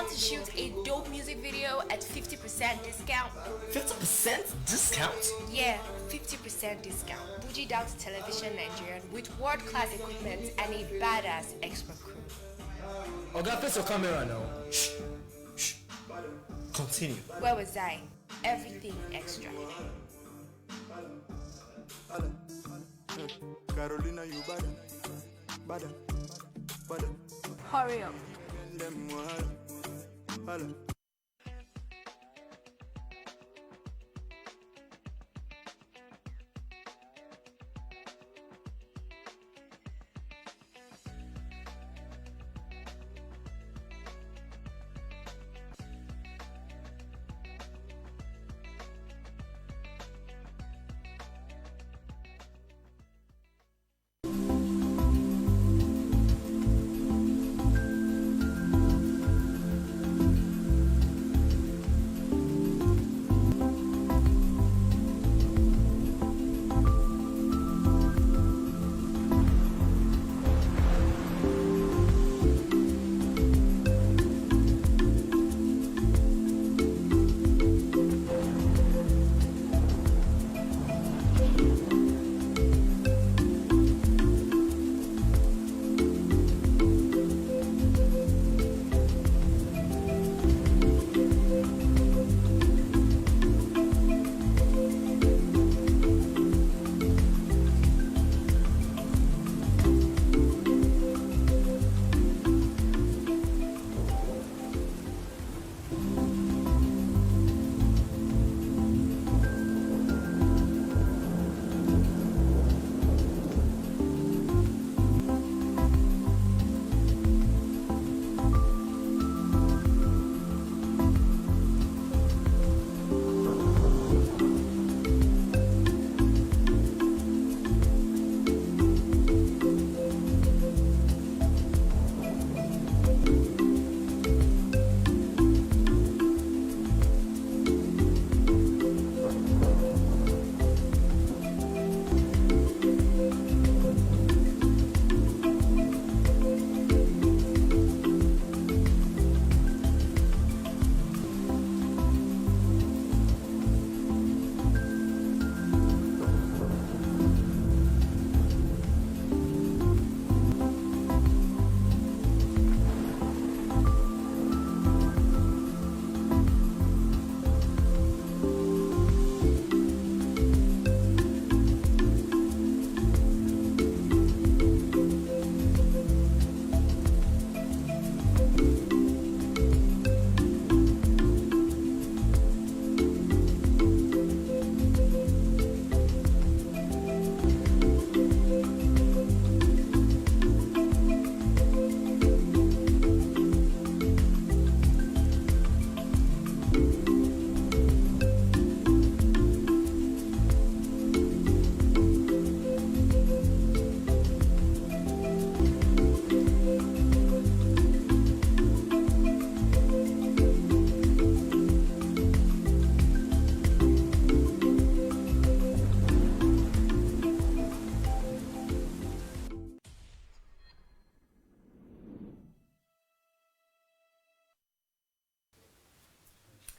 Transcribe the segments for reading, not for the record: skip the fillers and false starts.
want to shoot a dope music video at 50% discount? 50% discount? Yeah, 50% discount. Bougie down to Television Nigerian with world-class equipment and a badass expert crew. Oga, face your camera now. Shh. Shh. Continue. Where was I? Everything extra. Carolina, you bad. Hurry up.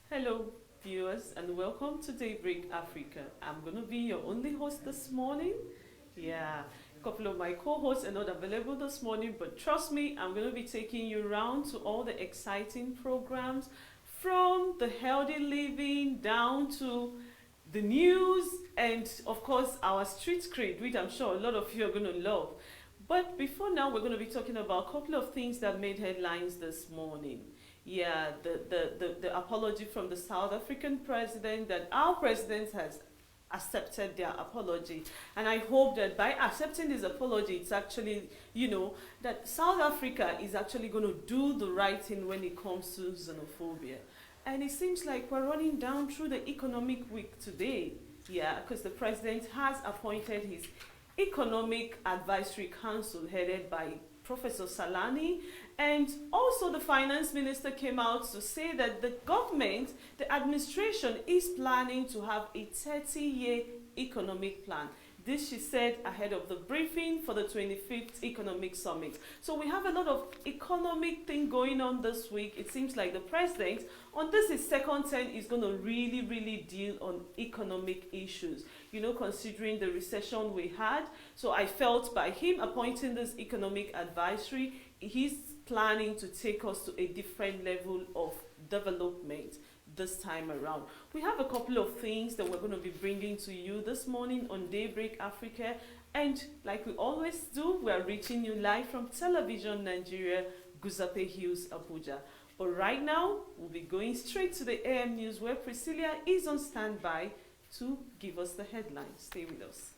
Hello viewers and welcome to Daybreak Africa. I'm going to be your only host this morning. Yeah, a couple of my co-hosts are not available this morning, but trust me, I'm going to be taking you around to all the exciting programs from the healthy living down to the news and of course our street cred, which I'm sure a lot of you are going to love. But before now, we're going to be talking about a couple of things that made headlines this morning. Yeah, the apology from the South African president, that our president has accepted their apology. And I hope that by accepting this apology, it's actually, that South Africa is actually going to do the right thing when it comes to xenophobia. And it seems like we're running down through the economic week today. Yeah, because the president has appointed his Economic Advisory Council headed by Professor Salani, and also the finance minister came out to say that the government, the administration is planning to have a 30-year economic plan. This she said ahead of the briefing for the 25th Economic Summit. So we have a lot of economic thing going on this week. It seems like the president, on this his second term, is going to really deal on economic issues. You know, considering the recession we had. So I felt by him appointing this economic advisory, he's planning to take us to a different level of development this time around. We have a couple of things that we're going to be bringing to you this morning on Daybreak Africa, and like we always do, we are reaching you live from Television Nigeria, Guzape Hills, Abuja. But right now, we'll be going straight to the AM News, where Priscilla is on standby to give us the headlines. Stay with us.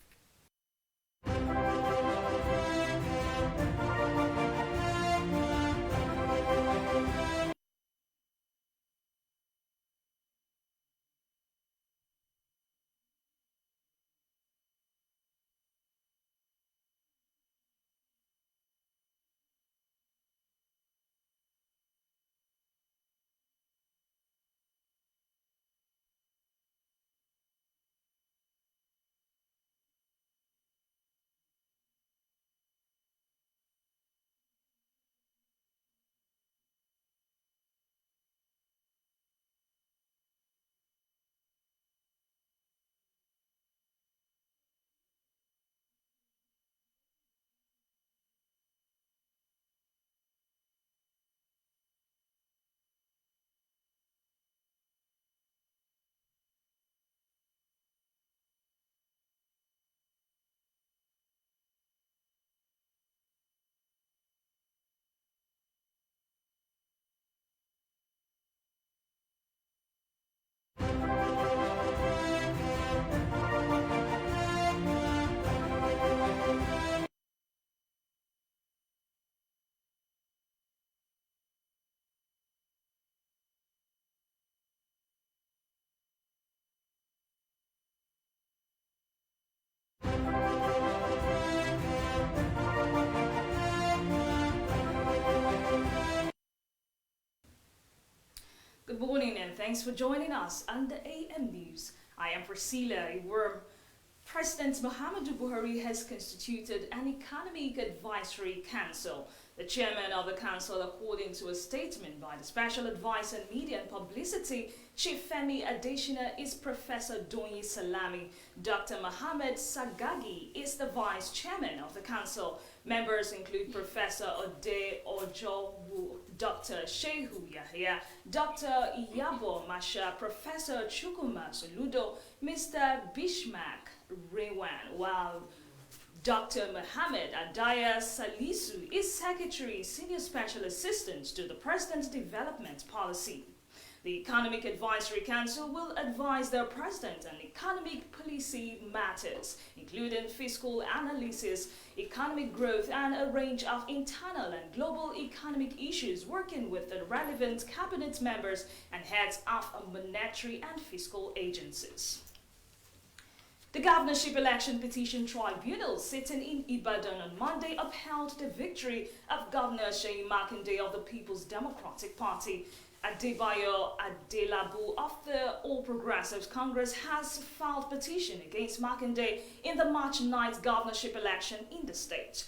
Good morning and thanks for joining us on the AM News. I am Priscilla Iworm. President Muhammadu Buhari has constituted an Economic Advisory Council. The chairman of the council, according to a statement by the Special Advisor on Media and Publicity, Chief Femi Adesina, is Professor Doyin Salami. Dr. Mohammed Sagagi is the vice chairman of the council. Members include Professor Ode Ojowu, Dr. Shehu Yahya, Dr. Iyabo Masha, Professor Chukuma Soludo, Mr. Bishmak Rewan, while Dr. Mohammed Adaya Salisu is Secretary, Senior Special Assistant to the President's Development Policy. The Economic Advisory Council will advise the President on economic policy matters, including fiscal analysis, economic growth, and a range of internal and global economic issues, working with the relevant cabinet members and heads of monetary and fiscal agencies. The Governorship Election Petition Tribunal sitting in Ibadan on Monday upheld the victory of Governor Seyi Makinde of the People's Democratic Party. Adebayo Adelabu of the All Progressives Congress has filed petition against Makinde in the March 9th governorship election in the state.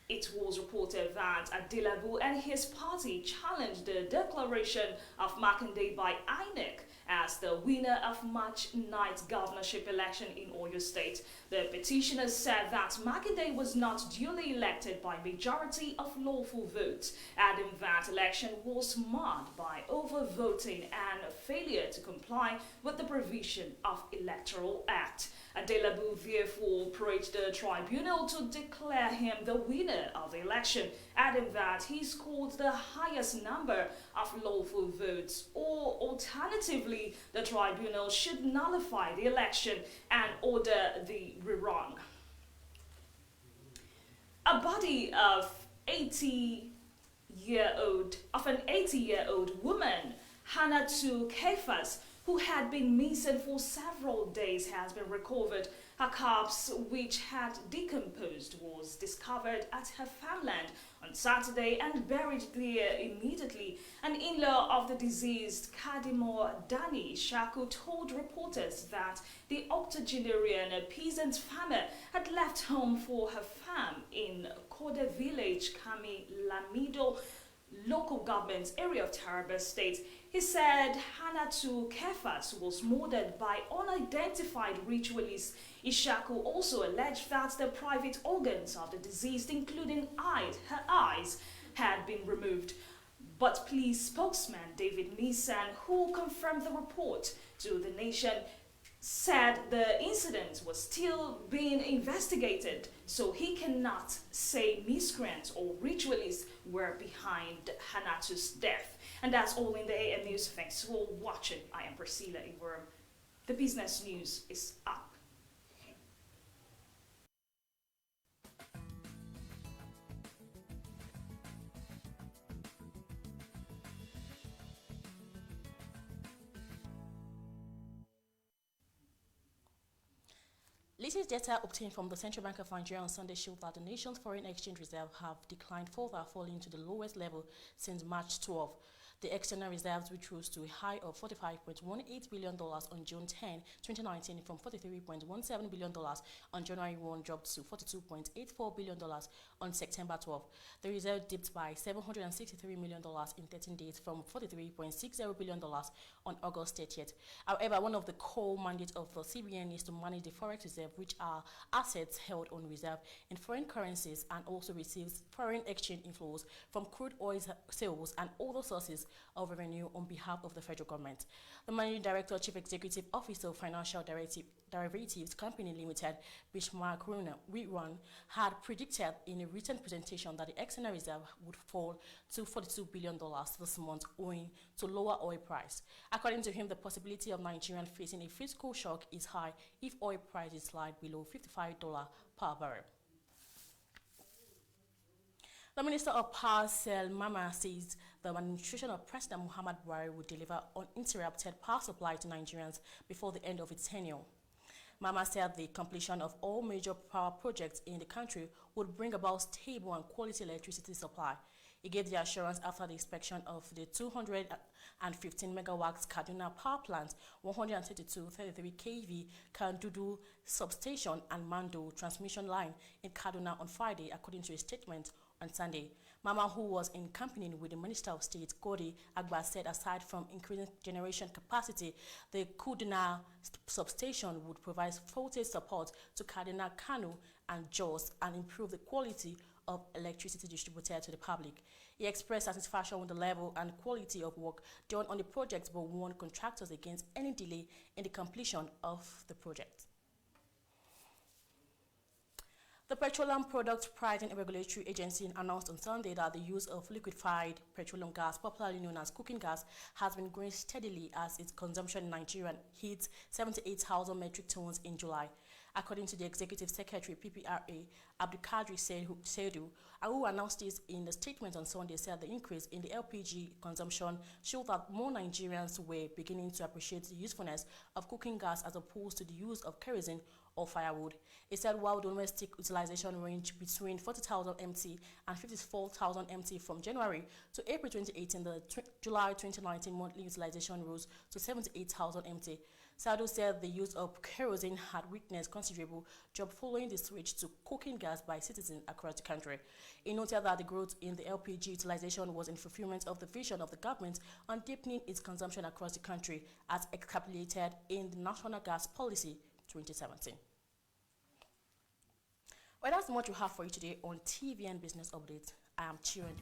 It was reported that Adelabu and his party challenged the declaration of Makinde by INEC as the winner of March 9th governorship election in Oyo State. The petitioners said that Makinde was not duly elected by majority of lawful votes, adding that election was marred by overvoting and failure to comply with the provision of Electoral Act. Adelabu therefore approached the tribunal to declare him the winner of the election, adding that he scored the highest number of lawful votes, or alternatively, the tribunal should nullify the election and order the rerun. A body of an 80-year-old woman, Hannatu Kefas, who had been missing for several days, has been recovered Her corpse, which had decomposed, was discovered at her farmland on Saturday and buried there immediately. An in-law of the deceased, Kadimo Dani Shaku, told reporters that the octogenarian peasant farmer had left home for her farm in Kode village, Kami Lamido, local government area of Taraba State. He said Hanatu Kefat was murdered by unidentified ritualists. Ishaku also alleged that the private organs of the deceased, including her eyes, had been removed. But police spokesman David Nisan, who confirmed the report to the nation, said the incident was still being investigated, so he cannot say miscreants or ritualists were behind Hanatu's death. And that's all in the AM News. Thanks for watching. I am Priscilla Iworm. The business news is up. Latest data obtained from the Central Bank of Nigeria on Sunday showed that the nation's foreign exchange reserve have declined further, falling to the lowest level since March 12. The external reserves, which rose to a high of $45.18 billion on June 10, 2019, from $43.17 billion on January 1, dropped to $42.84 billion on September 12. The reserve dipped by $763 million in 13 days from $43.60 billion on August 30th. However, one of the core mandates of the CBN is to manage the forex reserve, which are assets held on reserve in foreign currencies and also receives foreign exchange inflows from crude oil sales and other sources of revenue on behalf of the federal government. The Managing Director, Chief Executive Officer of Financial Derivatives Company Limited, Bishmark Run, had predicted in a written presentation that the external reserve would fall to $42 billion this month owing to lower oil price. According to him, the possibility of Nigerian facing a fiscal shock is high if oil prices slide below $55 per barrel. The Minister of Power, Sel Mama, says the administration of President Muhammad Buhari will deliver uninterrupted power supply to Nigerians before the end of its tenure. Mama said the completion of all major power projects in the country would bring about stable and quality electricity supply. He gave the assurance after the inspection of the 215 megawatts Kaduna power plant, 132 33 kV Kandudu substation and Mando transmission line in Kaduna on Friday, according to a statement on Sunday. Mama, who was in company with the Minister of State, Godi Agba, said aside from increasing generation capacity, the Kaduna substation would provide voltage support to Kaduna, Kano and Jos and improve the quality of electricity distributed to the public. He expressed satisfaction with the level and quality of work done on the project, but warned contractors against any delay in the completion of the project. The Petroleum Product Pricing and Regulatory Agency announced on Sunday that the use of liquefied petroleum gas, popularly known as cooking gas, has been growing steadily as its consumption in Nigeria hit 78,000 metric tons in July. According to the Executive Secretary, PPRA, Abdulkadir Seidu, who announced this in a statement on Sunday, said the increase in the LPG consumption showed that more Nigerians were beginning to appreciate the usefulness of cooking gas as opposed to the use of kerosene or firewood. He said while domestic utilization ranged between 40,000 MT and 54,000 MT from January to April 2018, the July 2019 monthly utilization rose to 78,000 MT. Sadu said the use of kerosene had witnessed considerable drop following the switch to cooking gas by citizens across the country. He noted that the growth in the LPG utilization was in fulfillment of the vision of the government on deepening its consumption across the country as encapsulated in the National Gas Policy 2017. Well, that's much we have for you today on TVN Business Update. I am Chiron.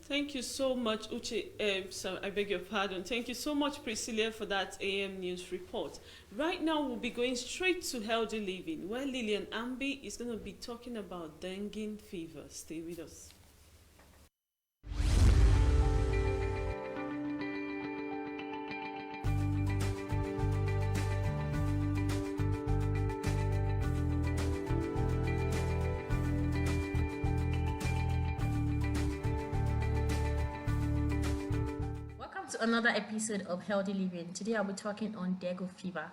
Thank you so much, Uche. So I beg your pardon. Thank you so much, Priscilla, for that AM news report. Right now, we'll be going straight to healthy living, where Lillian Ambi is going to be talking about dengue fever. Stay with us. Welcome to another episode of Healthy Living. Today I'll be talking on dengue fever.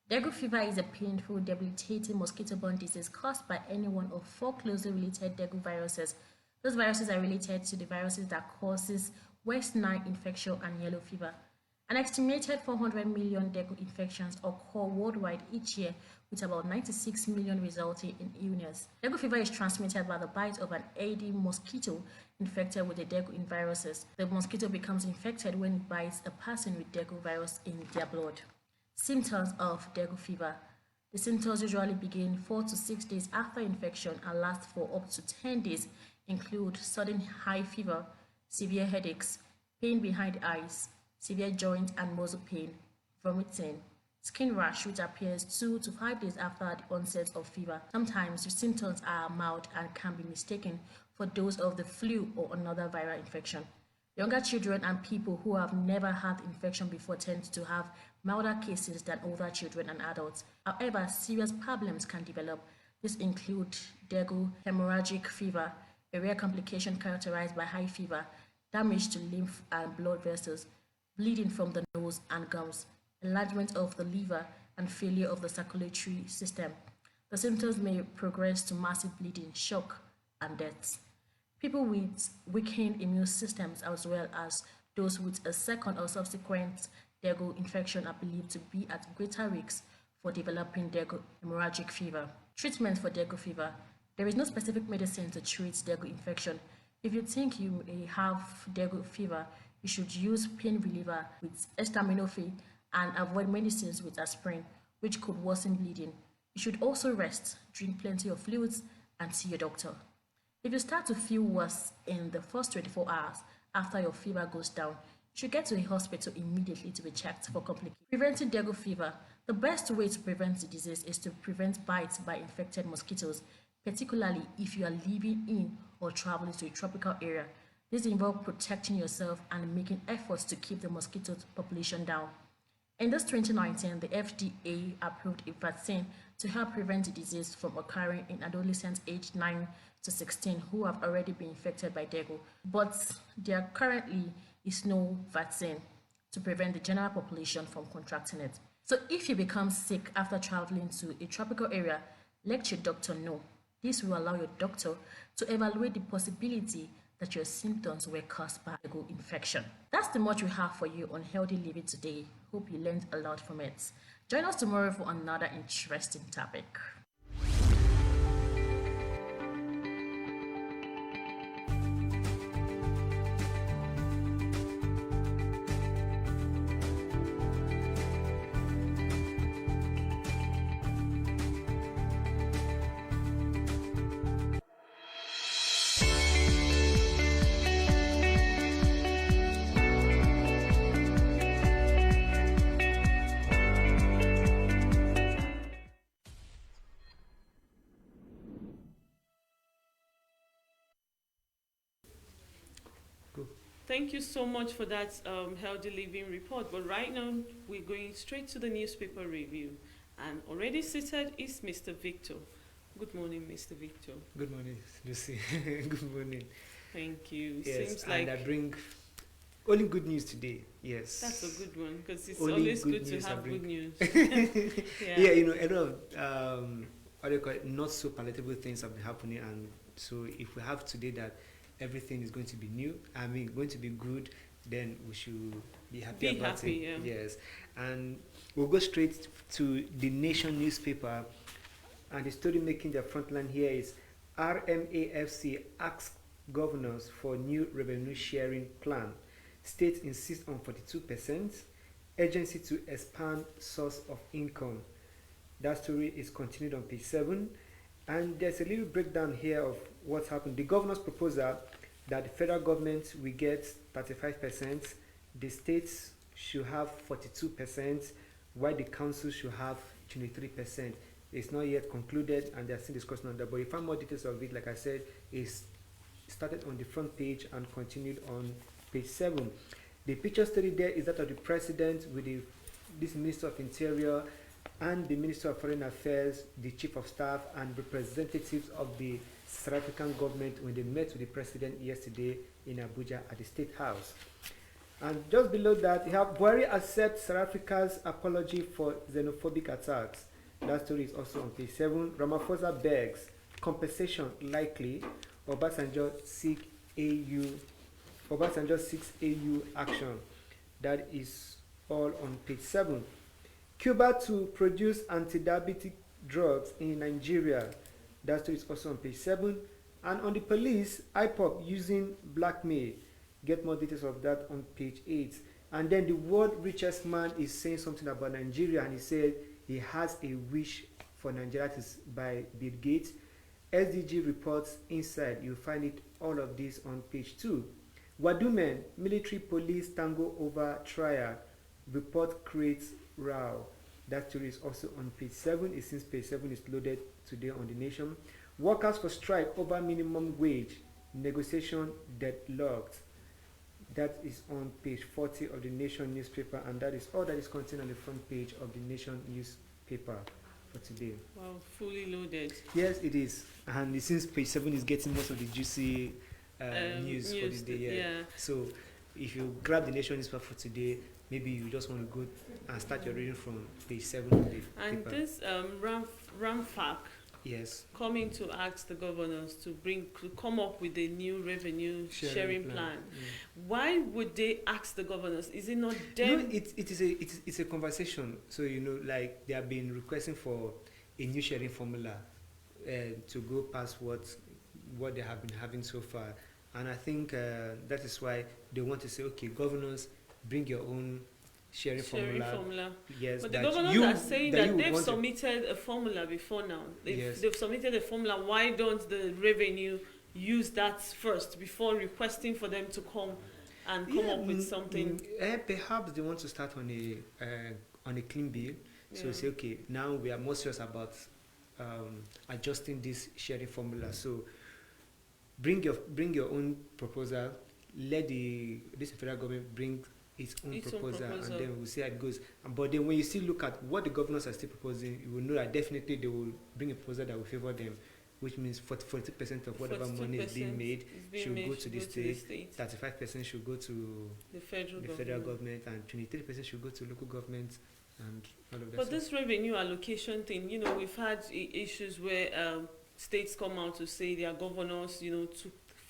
Dengue fever is a painful, debilitating mosquito-borne disease caused by any one of 4 closely related dengue viruses. Those viruses are related to the viruses that causes West Nile infection and yellow fever. An estimated 400 million dengue infections occur worldwide each year, with about 96 million resulting in illness. Dengue fever is transmitted by the bite of an Aedes mosquito infected with the dengue viruses. The mosquito becomes infected when it bites a person with dengue virus in their blood. Symptoms of dengue fever. The symptoms usually begin 4 to 6 days after infection and last for up to 10 days, include sudden high fever, severe headaches, pain behind the eyes, severe joint and muscle pain, vomiting, skin rash which appears 2 to 5 days after the onset of fever. Sometimes the symptoms are mild and can be mistaken for those of the flu or another viral infection. Younger children and people who have never had infection before tend to have milder cases than older children and adults. However, serious problems can develop. These include dengue hemorrhagic fever, a rare complication characterized by high fever, damage to lymph and blood vessels, bleeding from the nose and gums, enlargement of the liver, and failure of the circulatory system. The symptoms may progress to massive bleeding, shock, and death. People with weakened immune systems, as well as those with a second or subsequent dengue infection, are believed to be at greater risk for developing dengue hemorrhagic fever. Treatment for dengue fever. There is no specific medicine to treat dengue infection. If you think you may have dengue fever, you should use pain reliever with acetaminophen and avoid medicines with aspirin, which could worsen bleeding. You should also rest, drink plenty of fluids, and see your doctor. If you start to feel worse in the first 24 hours after your fever goes down, you should get to a hospital immediately to be checked for complications. Preventing dengue fever. The best way to prevent the disease is to prevent bites by infected mosquitoes, particularly if you are living in or traveling to a tropical area. This involves protecting yourself and making efforts to keep the mosquito population down. In this 2019, the FDA approved a vaccine to help prevent the disease from occurring in adolescents aged 9 to 16 who have already been infected by dengue, but there currently is no vaccine to prevent the general population from contracting it. So if you become sick after traveling to a tropical area, let your doctor know. This will allow your doctor to evaluate the possibility that your symptoms were caused by dengue infection. That's the much we have for you on Healthy Living today. Hope you learned a lot from it. Join us tomorrow for another interesting topic. Thank you so much for that healthy living report. But right now, we're going straight to the newspaper review. And already seated is Mr. Victor. Good morning, Mr. Victor. Good morning, Lucy. Good morning. Thank you. Yes, Seems like and I bring only good news today. Yes. that's a good one because it's Only always good good to news I have bring. good news. Yeah, you know, a lot of what do you call it, not so palatable things have been happening, and so if we have today that everything is going to be new, I mean going to be good, then we should be happy Be about happy, it. yeah. Yes. And we'll go straight to the Nation newspaper, and the story making the frontline here is RMAFC asks governors for new revenue sharing plan. State insists on 42%. Agency to expand source of income. That story is continued on page 7. And there's a little breakdown here of what's happened. The governor's proposal that the federal government will get 35%, the states should have 42%, while the council should have 23%. It's not yet concluded, and they're still discussing on that. But if you find more details of it, like I said, is started on the front page and continued on page 7. The picture study there is that of the president with this Minister of Interior and the Minister of Foreign Affairs, the Chief of Staff, and representatives of the South African government when they met with the president yesterday in Abuja at the State House. And just below that, you have Buhari accepts South Africa's apology for xenophobic attacks. That story is also on page 7. Ramaphosa begs compensation likely. Obasanjo seeks AU action. That is all on page 7. Cuba to produce anti-diabetic drugs in Nigeria. That story is also on page 7. And on the police, IPOP using blackmail. Get more details of that on page 8. And then the world richest man is saying something about Nigeria, and he said he has a wish for Nigeria to by Bill Gates. SDG reports inside. You'll find it, all of this on page 2. Wadumen, military police tango over trial. Report creates row. That story is also on page 7. It seems page 7 is loaded today on The Nation. Workers for strike over minimum wage. Negotiation deadlocked. That is on page 40 of The Nation newspaper, and that is all that is contained on the front page of The Nation newspaper for today. Wow, fully loaded. Yes, it is. And it seems page 7 is getting most of the juicy news for this day. Yeah. So if you grab The Nation newspaper for today, maybe you just want to go and start your reading from page 7 of the and paper. This Ramfac Yes. coming to ask the governors to come up with a new revenue sharing plan. Why would they ask the governors? Is it not them? No, it's a conversation. So like they have been requesting for a new sharing formula to go past what they have been having so far, and I think that is why they want to say, okay, governors, bring your own sharing formula. Yes, but the governors are saying that they've submitted a formula before now. They've submitted a formula. Why don't the revenue use that first before requesting for them to come up with something? Perhaps they want to start on a clean bill. So say, okay, now we are more serious about adjusting this sharing formula. So bring your own proposal. Let this federal government bring its own proposal, and then we'll see how it goes. But then when you still look at what the governors are still proposing, you will know that definitely they will bring a proposal that will favor them, which means 40% of whatever money is being made should go to the state, 35% should go to the federal government, and 23% should go to local government, and all of that. But this revenue allocation thing, we've had issues where states come out to say their governors, to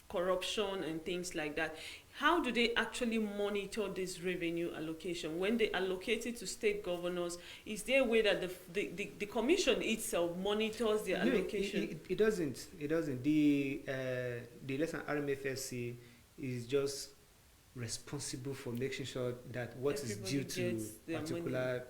corruption and things like that. How do they actually monitor this revenue allocation? When they allocate it to state governors, is there a way that the commission itself monitors the allocation? It doesn't. It doesn't. The lesson RMFSC is just responsible for making sure that what everybody is due to particular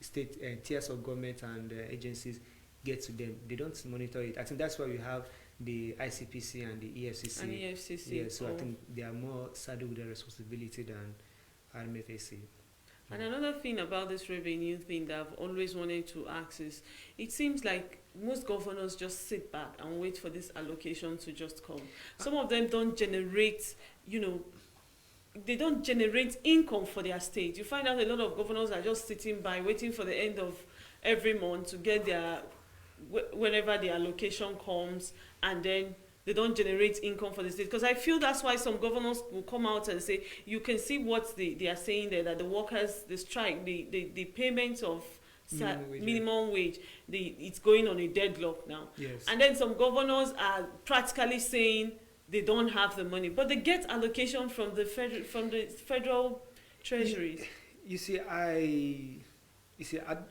state tiers of government and agencies get to them. They don't monitor it. I think that's why we have the ICPC and the EFCC. Yeah, so I think they are more saddled with their responsibility than RMFSC. And another thing about this revenue thing that I've always wanted to ask is, it seems like most governors just sit back and wait for this allocation to just come. Some of them don't generate, they don't generate income for their state. You find out a lot of governors are just sitting by waiting for the end of every month to get their whenever the allocation comes, and then they don't generate income for the state. Because I feel that's why some governors will come out and say, you can see what they are saying there, that the workers, the strike, the payment of minimum wage, it's going on a deadlock now. Yes. And then some governors are practically saying they don't have the money, but they get allocation from the federal treasuries. You see,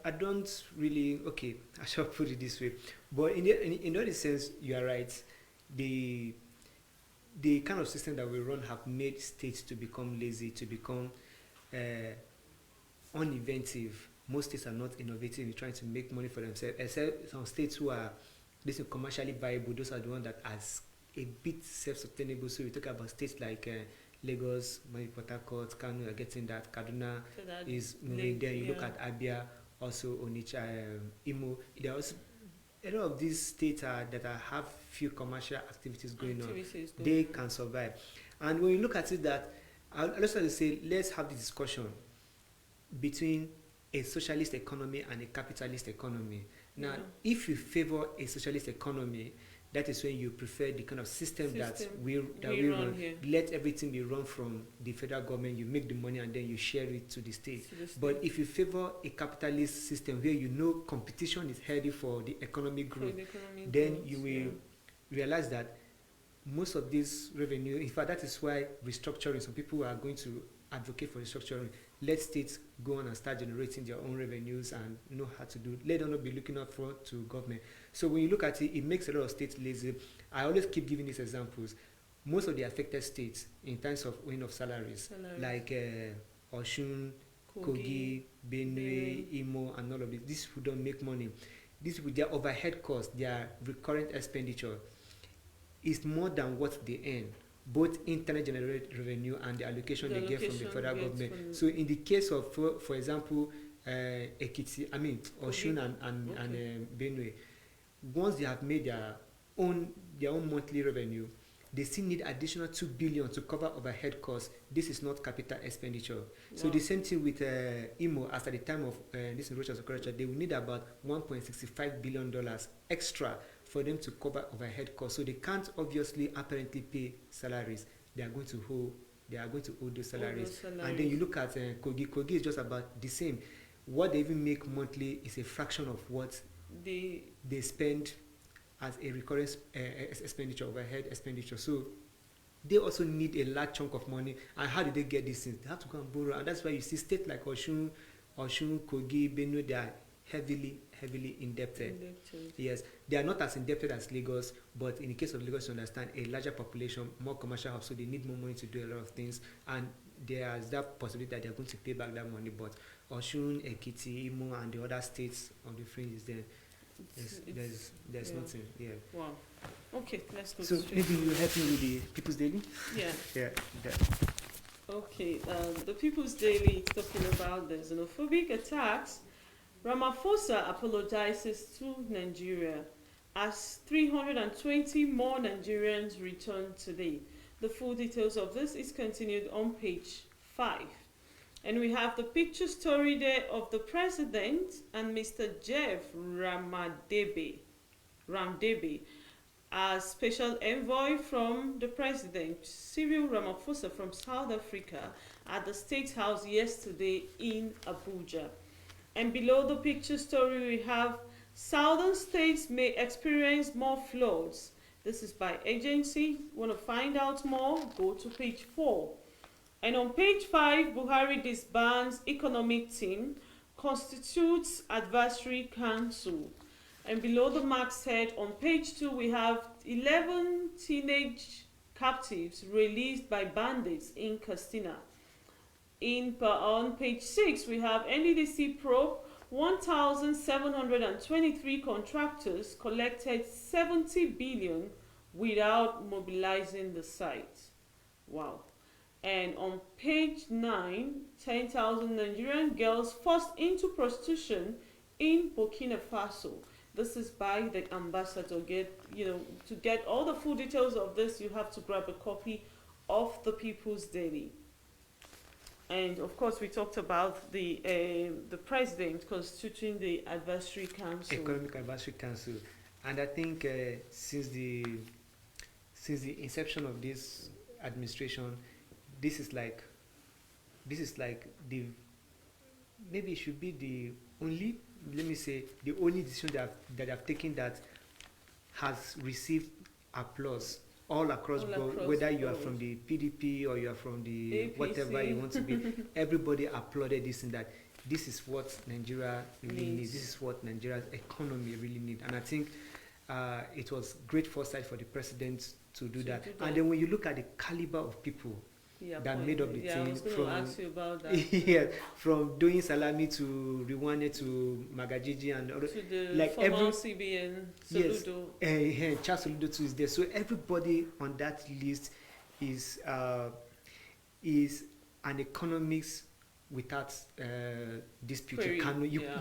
I don't really, okay, I shall put it this way, but in other sense, you are right. The kind of system that we run have made states to become lazy, to become uninventive. Most states are not innovative in trying to make money for themselves, except some states who are commercially viable. Those are the ones that are a bit self-sustainable. So we talk about states like Lagos, Port Harcourt, Kano are getting that. Kaduna So that is moving. Then you look yeah. at Abia, also Onitsha, Imo. There are also a lot of these states that have few commercial activities going on. They can survive. And when you look at it, that I'll also say, let's have this discussion between a socialist economy and a capitalist economy. Now, if you favor a socialist economy, that is when you prefer the kind of system that we run. Here. Let everything be run from the federal government. You make the money and then you share it to the state. But if you favor a capitalist system where you know competition is healthy for the economic growth, then you will realize that most of this revenue, in fact, that is why restructuring, some people are going to advocate for restructuring. Let states go on and start generating their own revenues and know how to do. Let them not be looking out for to government. So when you look at it, it makes a lot of states lazy. I always keep giving these examples. Most of the affected states, in terms of weighing of salaries, like Oshun, Kogi, Benue, Imo, and all of this, these people don't make money. These people, their overhead costs, their recurrent expenditure is more than what they earn, both internal generated revenue and the allocation they get from the federal government. So in the case of, for example, Ekiti, Oshun and Benue, once they have made their own monthly revenue, they still need additional 2 billion to cover overhead costs. This is not capital expenditure. Wow. So the same thing with Imo, as at the time of this erosion of culture, they will need about $1.65 billion extra for them to cover overhead costs. So they can't obviously apparently pay salaries. They are going to owe those salaries. And then you look at Kogi. Kogi is just about the same. What they even make monthly is a fraction of what they spend as a recurrent expenditure, overhead expenditure. So they also need a large chunk of money. And how do they get these things? They have to go and borrow. And that's why you see states like Oshun, Kogi, Benue, they are heavily indebted. Yes, they are not as indebted as Lagos, but in the case of Lagos, you understand, a larger population, more commercial hubs, so they need more money to do a lot of things. And there is that possibility that they are going to pay back that money. But Oshun, Ekiti, Imo, and the other states on the fringes, then there's nothing. Yeah. Wow. Okay, let's go. So maybe you help me with the People's Daily. Yeah. Yeah. Okay. The People's Daily is talking about the xenophobic attacks. Ramaphosa apologizes to Nigeria as 320 more Nigerians return today. The full details of this is continued on page 5. And we have the picture story there of the president and Mr. Jeff Ramdebe as special envoy from the president, Cyril Ramaphosa, from South Africa at the State House yesterday in Abuja. And below the picture story we have southern states may experience more floods. This is by agency. Want to find out more? Go to page 4. And on page 5, Buhari disbands economic team, constitutes advisory council. And below the marks head on page 2, we have 11 teenage captives released by bandits in Katsina. On page 6, we have NEDC probe 1,723 contractors collected 70 billion without mobilizing the site. Wow. And on page 9, 10,000 Nigerian girls forced into prostitution in Burkina Faso. This is by the ambassador. To get all the full details of this, you have to grab a copy of the People's Daily. And of course, we talked about the president constituting the advisory council, economic advisory council, and I think since the inception of this administration, this is like the maybe it should be the only, let me say, the only decision that I've taken that has received applause all across board, whether you are from the PDP or you are from the APC, whatever you want to be. Everybody applauded this and that. This is what Nigeria really needs. This is what Nigeria's economy really needs. And I think it was great foresight for the president to do that. And then when you look at the caliber of people that made up the I team was going to from ask you about that. yeah, from doing Salami to Rwanda to Magajiji and other, To the like former every CBN, yes, Soludo. Charles Soludo too is there. So everybody on that list is is an economics without dispute. Query,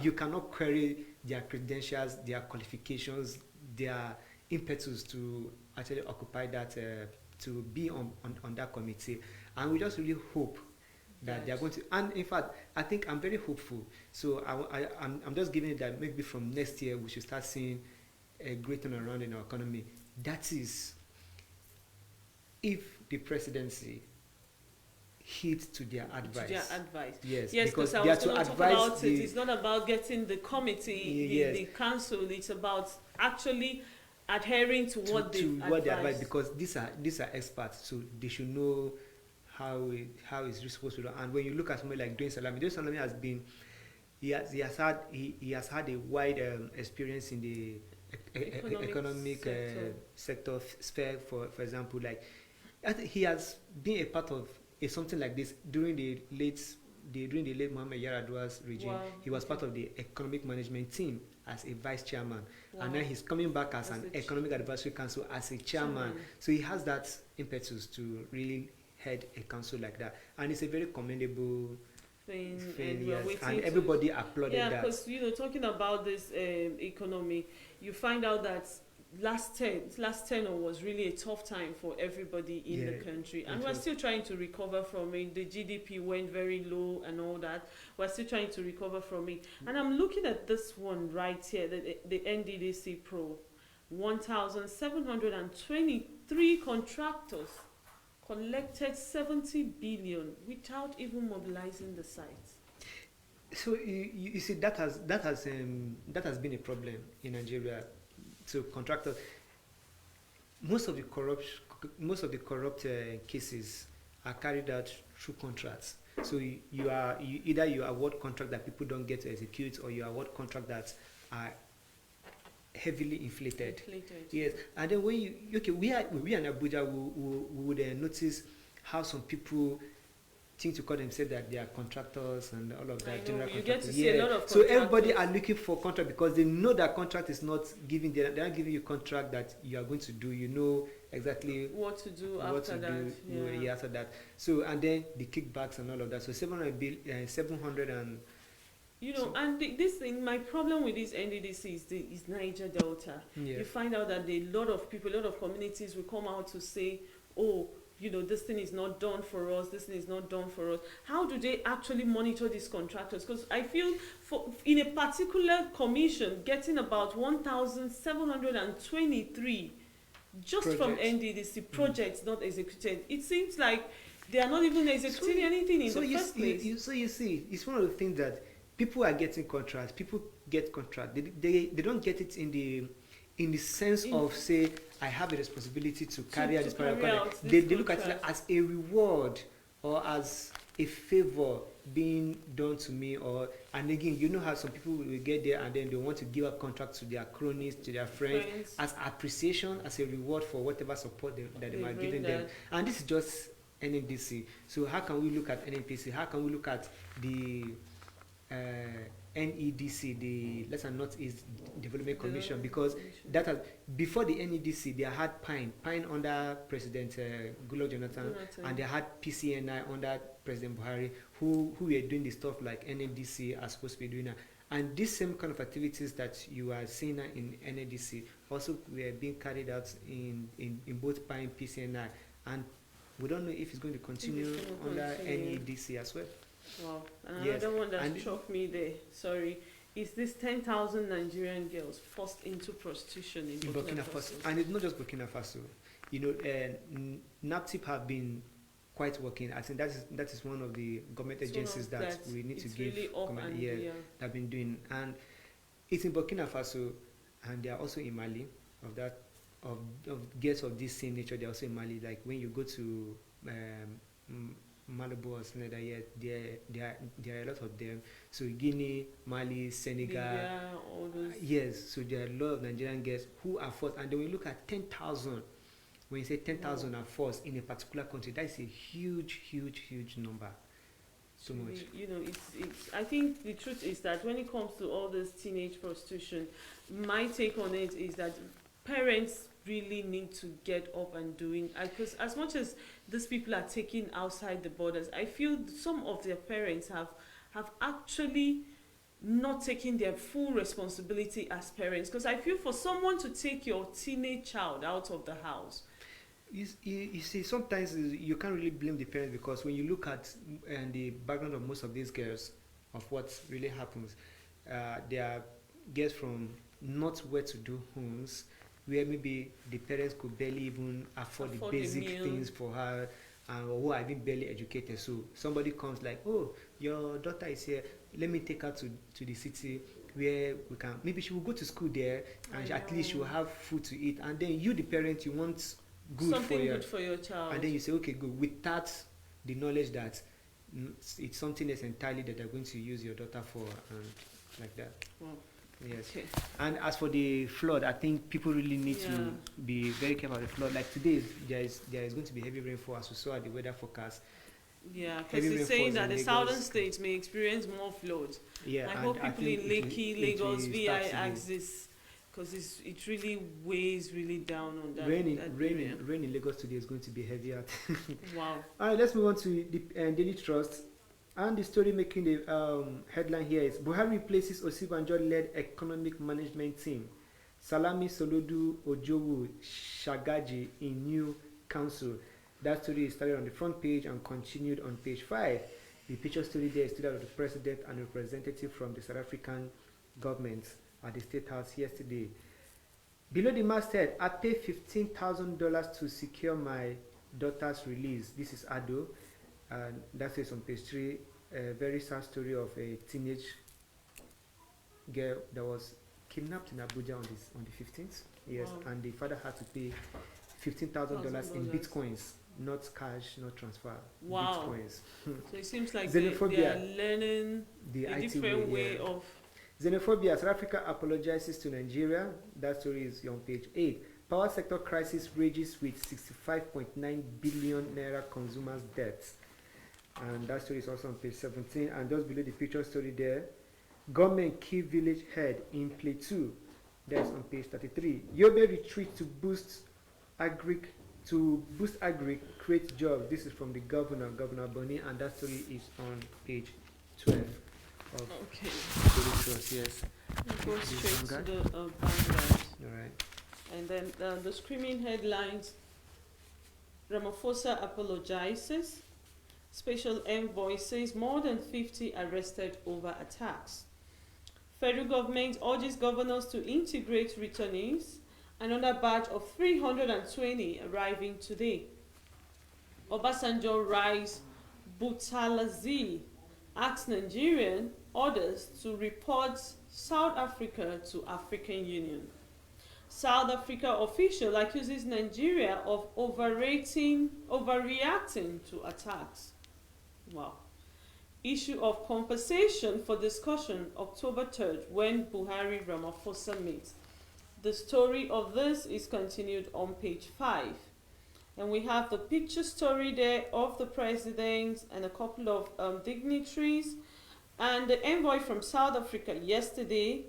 You cannot query their credentials, their qualifications, their impetus to actually occupy that to be on that committee. And we just really hope that they are going to. And in fact, I think I'm very hopeful. So I'm just giving it that maybe from next year we should start seeing a great turnaround in our economy. That is, if the presidency heed to their advice. To their advice. Yes, because I they are was to going to talk advise about it. It's not about getting the committee, yes, the council. It's about actually adhering to what they advise. Because these are experts, so they should know how it's supposed to do. And when you look at somebody like Dwayne Salami has been he has had a wide experience in the economic sector sphere. For example, like I think he has been a part of something like this during the late Muhammad Yar'Adua's regime. Wow. He was part of the economic management team as a vice chairman, Wow. and then he's coming back as an economic advisory council as a chairman. So he has that impetus to really head a council like that, and it's a very commendable thing, yes. And everybody applauded that. Yeah, because talking about this economy, you find out that last tenure was really a tough time for everybody in the country, and we're still trying to recover from it. The GDP went very low and all that. We're still trying to recover from it. And I'm looking at this one right here, the NDDC Pro, 1,723 contractors collected 70 billion without even mobilizing the site. So you see that has been a problem in Nigeria. So contractors, most of the corrupt cases are carried out through contracts. So you either award contract that people don't get to execute, or you award contract that are heavily inflated. Yes, and then when we in Abuja, we would notice how some people think to call themselves that they are contractors and all of that. General you get to contractors. see a lot of so everybody are looking for contract because they know that contract is not giving. They're not giving you contract that you are going to do. You know exactly what to do after that. Yeah, after that. So and then the kickbacks and all of that. So 700 and. And this thing, my problem with this NDDC is Niger Delta. Yeah. You find out that a lot of people, a lot of communities will come out to say, oh, this thing is not done for us, this thing is not done for us. How do they actually monitor these contractors? Because I feel in a particular commission, getting about 1,723 just projects from NDDC projects not executed. It seems like they are not even executing anything in the first place. So you see, it's one of the things that people are getting contracts. People get contracts. They don't get it in the sense of say, I have a responsibility to carry out this contract. They look at it as a reward or as a favor being done to me. And again, you know how some people will get there and then they want to give up contracts to their cronies, to their friends, as appreciation, as a reward for whatever support that they might giving them. And this is just NNDC. So how can we look at NNPC? How can we look at the NEDC, the West and Northeast Development Commission, because that has, before the NEDC, they had Pine under President Goodluck Jonathan, and they had PCNI under President Buhari, who were doing the stuff like NEDC are supposed to be doing now. And these same kind of activities that you are seeing now in NEDC also were being carried out in both Pine, PCNI, and we don't know if it's going to continue under NEDC as well. Wow. And another one that struck me there, is this 10,000 Nigerian girls forced into prostitution in Burkina Faso. And it's not just Burkina Faso. NAPTIP have been quite working. I think that is one of the government agencies that we need to give really that have been doing. And it's in Burkina Faso, and they are also in Mali. Of girls of this same nature, they're also in Mali. Like when you go to Malabu or Senegal, there are a lot of them. So Guinea, Mali, Senegal, all those. yes. So there are a lot of Nigerian girls who are forced. And then we look at 10,000 When you say 10,000 are forced in a particular country, that is a huge number. So much. It's. I think the truth is that when it comes to all this teenage prostitution, my take on it is that parents really need to get up and doing. Because as much as these people are taking outside the borders, I feel some of their parents have actually not taking their full responsibility as parents. Because I feel for someone to take your teenage child out of the house. You see, sometimes you can't really blame the parents, because when you look at the background of most of these girls, of what really happens, they are girls from not well-to-do homes, where maybe the parents could barely even afford the basic things for her, or who are even barely educated. So somebody comes like, oh, your daughter is here, let me take her to the city where we can, maybe she will go to school there, and at least she will have food to eat. And then you, the parent, you want something good for your child, and then you say, okay, good, without the knowledge that it's something else entirely that they're going to use your daughter for, and like that. Yes. Okay. And as for the flood, I think people really need to be very careful of the flood. Like today, there is going to be heavy rainfall, as we saw at the weather forecast. Yeah, because it's saying that the southern states may experience more flood. Yeah, I hope people in Lekki, Lagos, VI axis, because it really weighs really down on that. Rain in Lagos today is going to be heavier. Wow. All right, let's move on to the Daily Trust. And the story making the headline here is Buhari replaces Osibanjo-led economic management team. Salami Solodu Ojowu Shagaji in new council. That story is started on the front page and continued on page 5. The picture story there is stood out of the president and a representative from the South African government at the State House yesterday. Below the masthead, I pay $15,000 to secure my daughter's release. This is Ado. And that is on page 3, a very sad story of a teenage girl that was kidnapped in Abuja on the 15th. Yes, wow. And the father had to pay $15,000 in bitcoins, not cash, not transfer. Wow. Bitcoins. So it seems like they are learning a different way of... Xenophobia. South Africa apologizes to Nigeria. That story is on page 8. Power sector crisis rages with 65.9 billion naira consumers' debts. And that story is also on page 17. And just below the picture story there, government key village head in play 2. That's on page 33. Yobe retreat to boost agri, create jobs. This is from the governor Boni, and that story is on page 12 of Daily Trust. Yes. We'll go straight to the Vanguard. All right. And then the screaming headlines: Ramaphosa apologizes. Special envoy says more than 50 arrested over attacks. Federal government urges governors to integrate returnees. Another batch of 320 arriving today. Obasanjo rise Butalazi asks Nigerian orders to report South Africa to African Union. South Africa official accuses Nigeria of overreacting to attacks. Wow. Issue of compensation for discussion October 3rd when Buhari Ramaphosa meet. The story of this is continued on page 5. And we have the picture story there of the president and a couple of dignitaries and the envoy from South Africa yesterday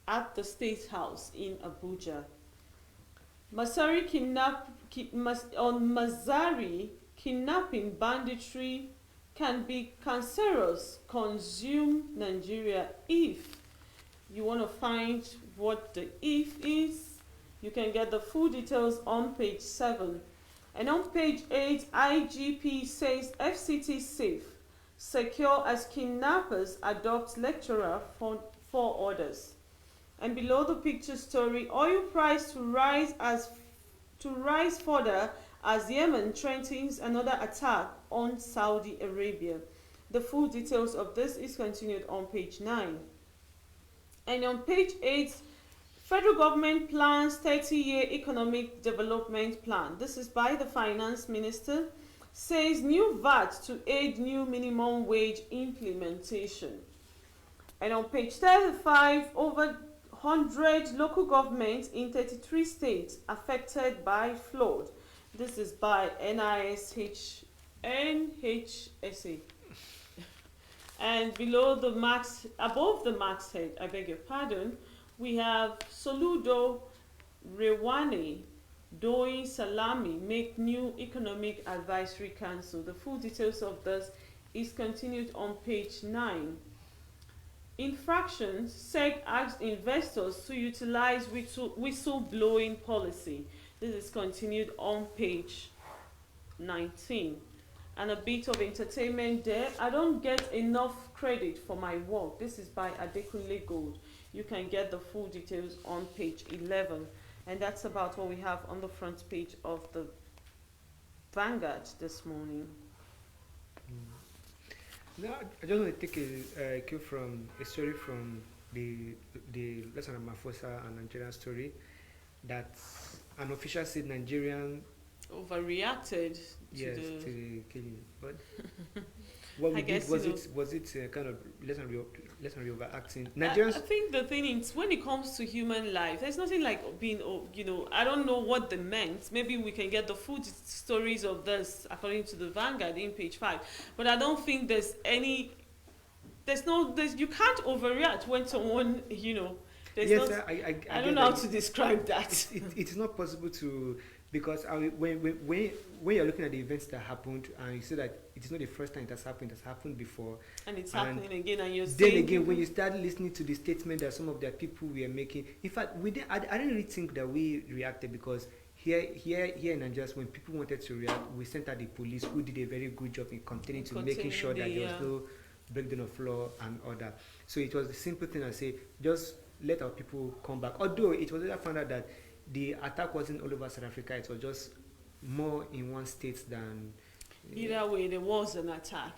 at the State House in Abuja. Mazari kidnapping banditry can be cancerous, consume Nigeria. If you want to find what the if is, you can get the full details on page 7. And on page 8, IGP says FCT safe, secure as kidnappers adopt lecturer for orders. And below the picture story, oil price to rise further as Yemen threatens another attack on Saudi Arabia. The full details of this is continued on page 9. And on page 8, federal government plans 30-year economic development plan. This is by the finance minister. Says new VAT to aid new minimum wage implementation. And on page 35, over 100 local governments in 33 states affected by flood. This is by NHSA. And below the max, above the masthead, I beg your pardon, we have Soludo Rewane Doi Salami make new economic advisory council. The full details of this is continued on page 9. Infractions, SEC asked investors to utilize whistleblowing policy. This is continued on page 19. And a bit of entertainment there. I don't get enough credit for my work. This is by Adekunle Gold. You can get the full details on page 11. And that's about what we have on the front page of the Vanguard this morning. Now, I just want to take a cue from a story from the Lesson of Mafosa and Nigerian story that an official said Nigerian Overreacted to to the killing. But what we did was it kind of lesson overacting. Nigerians. I think the thing is, when it comes to human life, there's nothing like being, I don't know what they meant. Maybe we can get the full stories of this according to the Vanguard in page 5. But I don't think you can't overreact when someone, Yes, I don't know how to describe that. It's not possible to, because when you're looking at the events that happened and you see that it is not the first time it has happened before. And it's happening again, and you're then again, when you start listening to the statement that some of the people were making, in fact, I didn't really think that we reacted, because here in Nigeria, when people wanted to react, we sent out the police, who did a very good job in making sure that there was no breakdown of law and order. So it was the simple thing I say, just let our people come back. Although it was later found out that the attack wasn't all over South Africa, it was just more in one state than. Either way, there was an attack,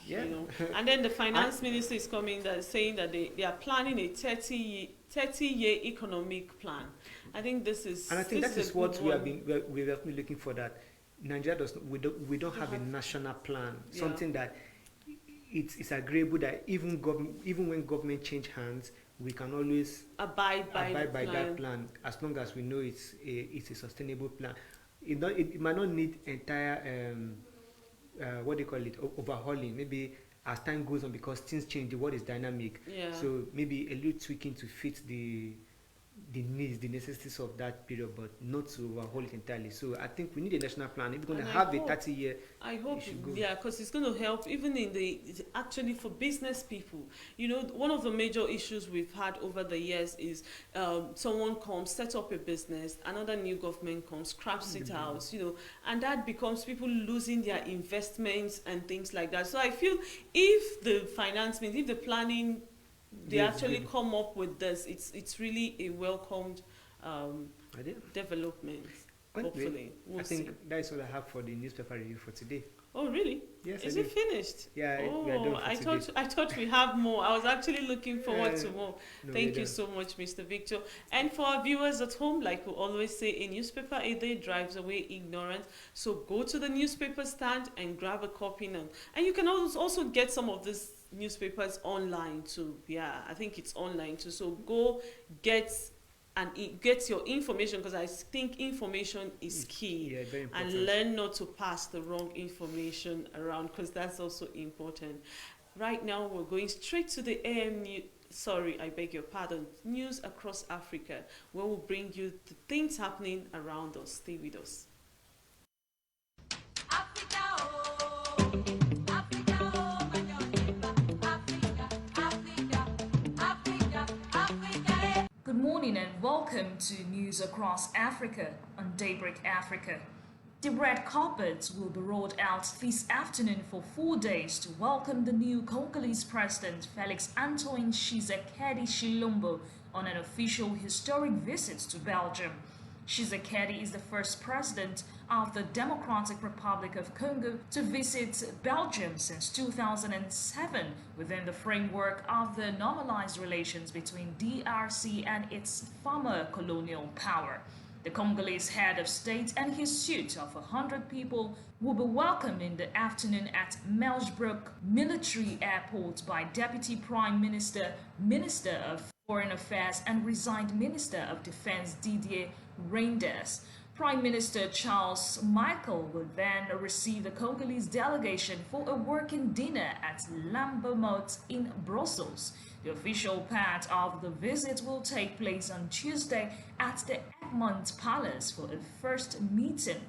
And then the finance minister is coming saying that they are planning a 30-year economic plan. I think this is. And I think that is what we have been looking for. That Nigeria we don't have a national plan, something that it's agreeable that even when government change hands, we can always abide by that plan, as long as we know it's a sustainable plan. It might not need entire overhauling, maybe as time goes on, because things change, the world is dynamic. So maybe a little tweaking to fit the needs, the necessities of that period, but not to overhaul it entirely. So I think we need a national plan. If we're going to have a 30-year, I hope, because it's going to help even actually for business people. One of the major issues we've had over the years is someone comes, sets up a business, another new government comes, scraps it out, and that becomes people losing their investments and things like that. So I feel if the finance minister, if the planning, they actually come up with this, it's really a welcomed development. Hopefully, I think that's all I have for the newspaper review for today. Oh, really? Yes. Is it finished? Yeah. We are done for today. I thought we have more. I was actually looking forward to more. Thank you so much, Mr. Victor. And for our viewers at home, like we always say, a newspaper a day drives away ignorance. So go to the newspaper stand and grab a copy now. And you can also get some of these newspapers online too. I think it's online too. So go get your information, because I think information is key. Very important. And learn not to pass the wrong information around, because that's also important. Right now, we're going straight to the News Across Africa, where we'll bring you the things happening around us. Stay with us. Good morning and welcome to News Across Africa on Daybreak Africa. The red carpet will be rolled out this afternoon for 4 days to welcome the new Congolese President Felix Antoine Tshisekedi Tshilombo on an official historic visit to Belgium. Tshisekedi is the first president of the Democratic Republic of Congo to visit Belgium since 2007 within the framework of the normalized relations between DRC and its former colonial power. The Congolese head of state and his suite of 100 people will be welcomed in the afternoon at Melsbrook Military Airport by Deputy Prime Minister, Minister of Foreign Affairs and resigned Minister of Defense Didier Reynders. Prime Minister Charles Michael will then receive the Congolese delegation for a working dinner at Lambermont in Brussels. The official part of the visit will take place on Tuesday at the Egmont Palace for a first meeting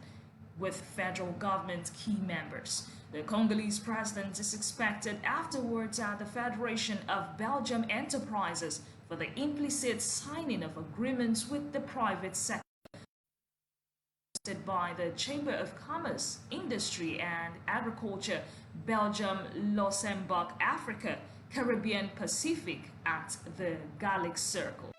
with federal government key members. The Congolese president is expected afterwards at the Federation of Belgium Enterprises for the implicit signing of agreements with the private sector by the Chamber of Commerce, Industry and Agriculture, Belgium, Luxembourg, Africa, Caribbean, Pacific at the Gallic Circle.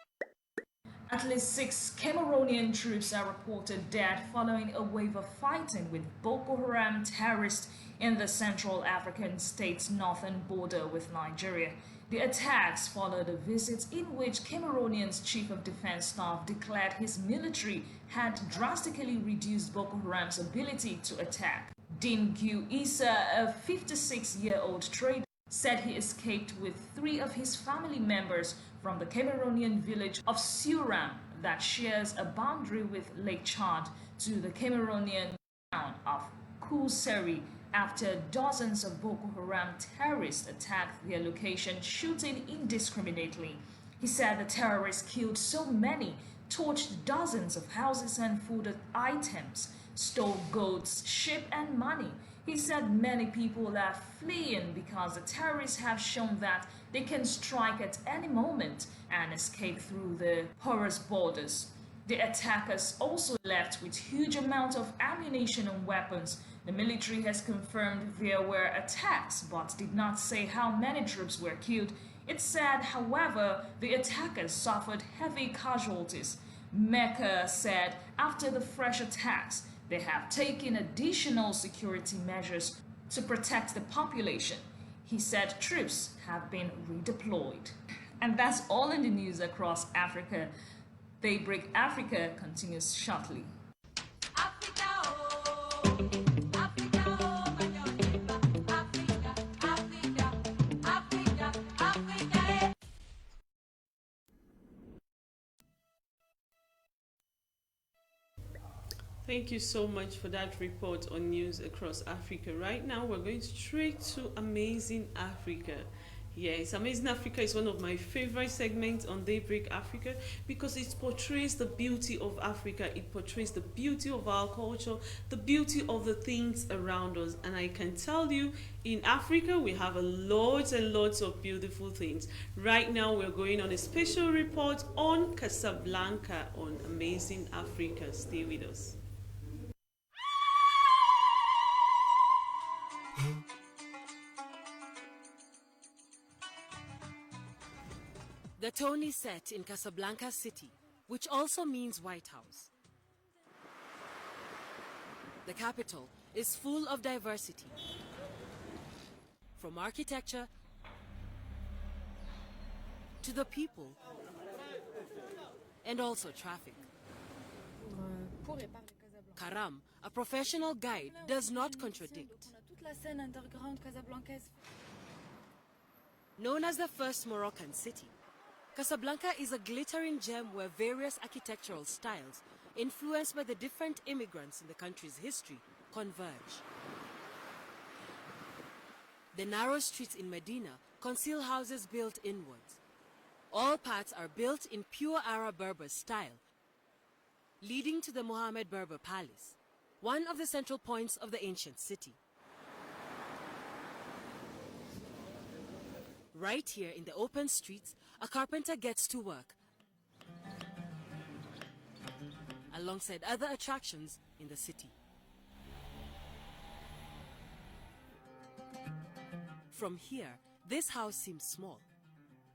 At least 6 Cameroonian troops are reported dead following a wave of fighting with Boko Haram terrorists in the Central African state's northern border with Nigeria. The attacks followed a visit in which Cameroonian's Chief of Defense Staff declared his military had drastically reduced Boko Haram's ability to attack. Dingu Issa, a 56-year-old trader, said he escaped with 3 of his family members from the Cameroonian village of Suram that shares a boundary with Lake Chad to the Cameroonian town of Kuseri after dozens of Boko Haram terrorists attacked their location, shooting indiscriminately. He said the terrorists killed so many, torched dozens of houses and food items, stole goats, sheep and money. He said many people are fleeing because the terrorists have shown that they can strike at any moment and escape through the porous borders. The attackers also left with huge amounts of ammunition and weapons. The military has confirmed there were attacks but did not say how many troops were killed. It said, however, the attackers suffered heavy casualties. Mecca said after the fresh attacks, they have taken additional security measures to protect the population. He said troops have been redeployed. And that's all in the news across Africa. Daybreak Africa continues shortly. Thank you so much for that report on news across Africa. Right now, we're going straight to Amazing Africa. Yes, Amazing Africa is one of my favorite segments on Daybreak Africa because it portrays the beauty of Africa. It portrays the beauty of our culture, the beauty of the things around us. And I can tell you, in Africa, we have a lots and lots of beautiful things. Right now, we're going on a special report on Casablanca on Amazing Africa. Stay with us. The tone is set in Casablanca City, which also means White House. The capital is full of diversity, from architecture to the people, and also traffic. Karam, a professional guide, does not contradict. Known as the first Moroccan city, Casablanca is a glittering gem where various architectural styles, influenced by the different immigrants in the country's history, converge. The narrow streets in Medina conceal houses built inwards. All parts are built in pure Arab Berber style, leading to the Mohammed Berber Palace, one of the central points of the ancient city. Right here in the open streets, a carpenter gets to work, alongside other attractions in the city. From here, this house seems small,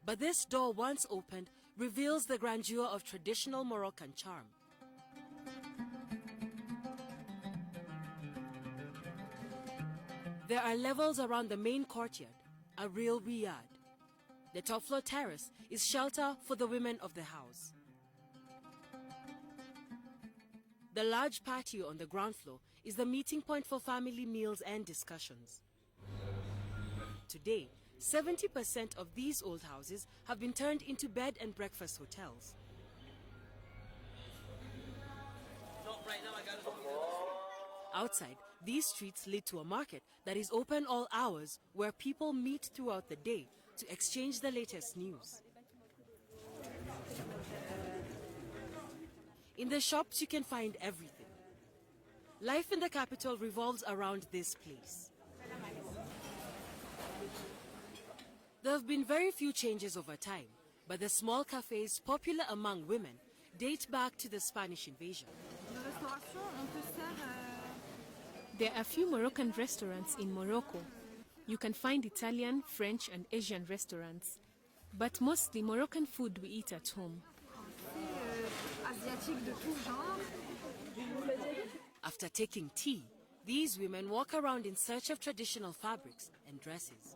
but this door, once opened, reveals the grandeur of traditional Moroccan charm. There are levels around the main courtyard, a real riad. The top floor terrace is shelter for the women of the house. The large patio on the ground floor is the meeting point for family meals and discussions. Today, 70% of these old houses have been turned into bed and breakfast hotels. Not right now. Outside, these streets lead to a market that is open all hours where people meet throughout the day to exchange the latest news. In the shops, you can find everything. Life in the capital revolves around this place. There have been very few changes over time, but the small cafes popular among women date back to the Spanish invasion. There are few Moroccan restaurants in Morocco. You can find Italian, French and Asian restaurants, but mostly Moroccan food we eat at home. After taking tea, these women walk around in search of traditional fabrics and dresses.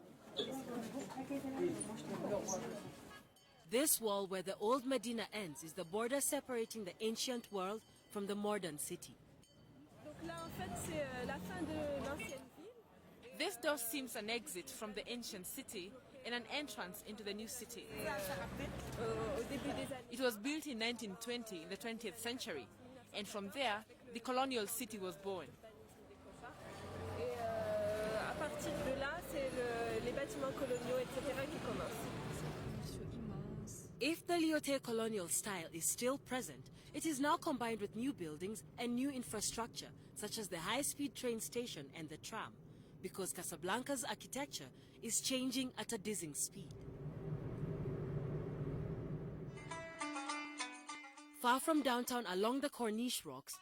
This wall where the old Medina ends is the border separating the ancient world from the modern city. This door seems an exit from the ancient city and an entrance into the new city. It was built in 1920 in the 20th century, and from there, the colonial city was born. If the Lyoté colonial style is still present, it is now combined with new buildings and new infrastructure, such as the high-speed train station and the tram, because Casablanca's architecture is changing at a dizzying speed. Far from downtown along the Corniche rocks,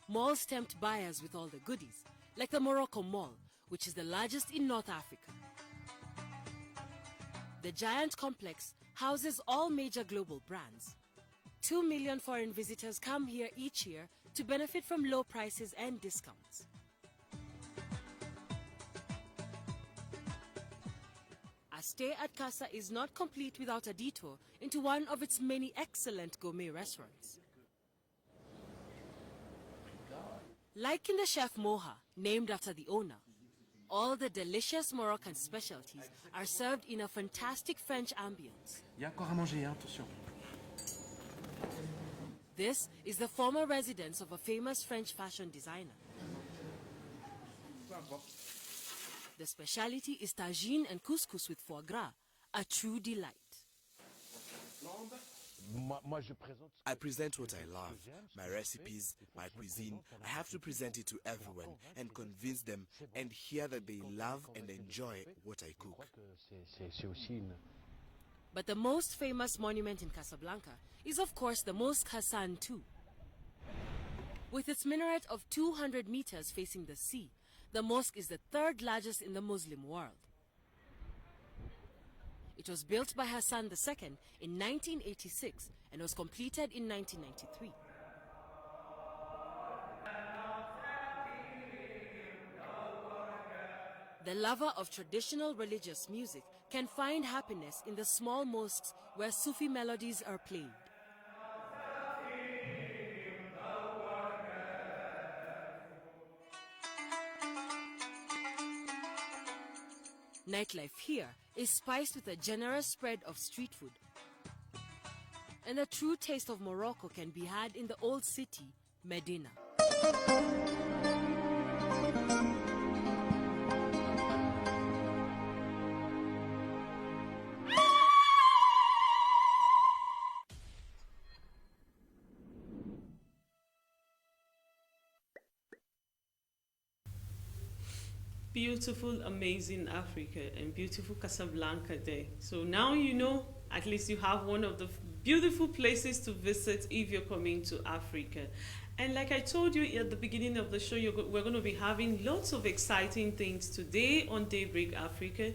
malls tempt buyers with all the goodies, like the Morocco Mall, which is the largest in North Africa. The giant complex houses all major global brands. 2 million foreign visitors come here each year to benefit from low prices and discounts. A stay at Casa is not complete without a detour into one of its many excellent gourmet restaurants. Like in the Chef Moha, named after the owner, all the delicious Moroccan specialties are served in a fantastic French ambience. Il y a encore à manger, hein, attention. This is the former residence of a famous French fashion designer. The speciality is tagine and couscous with foie gras, a true delight. I present what I love, my recipes, my cuisine. I have to present it to everyone and convince them and hear that they love and enjoy what I cook. But the most famous monument in Casablanca is of course the Mosque Hassan II. With its minaret of 200 meters facing the sea, the mosque is the third largest in the Muslim world. It was built by Hassan II in 1986 and was completed in 1993. The lover of traditional religious music can find happiness in the small mosques where Sufi melodies are played. Nightlife here is spiced with a generous spread of street food. And the true taste of Morocco can be had in the old city, Medina. Beautiful, amazing Africa and beautiful Casablanca Day. So now you know, at least you have one of the beautiful places to visit if you're coming to Africa. And like I told you at the beginning of the show, we're going to be having lots of exciting things today on Daybreak Africa.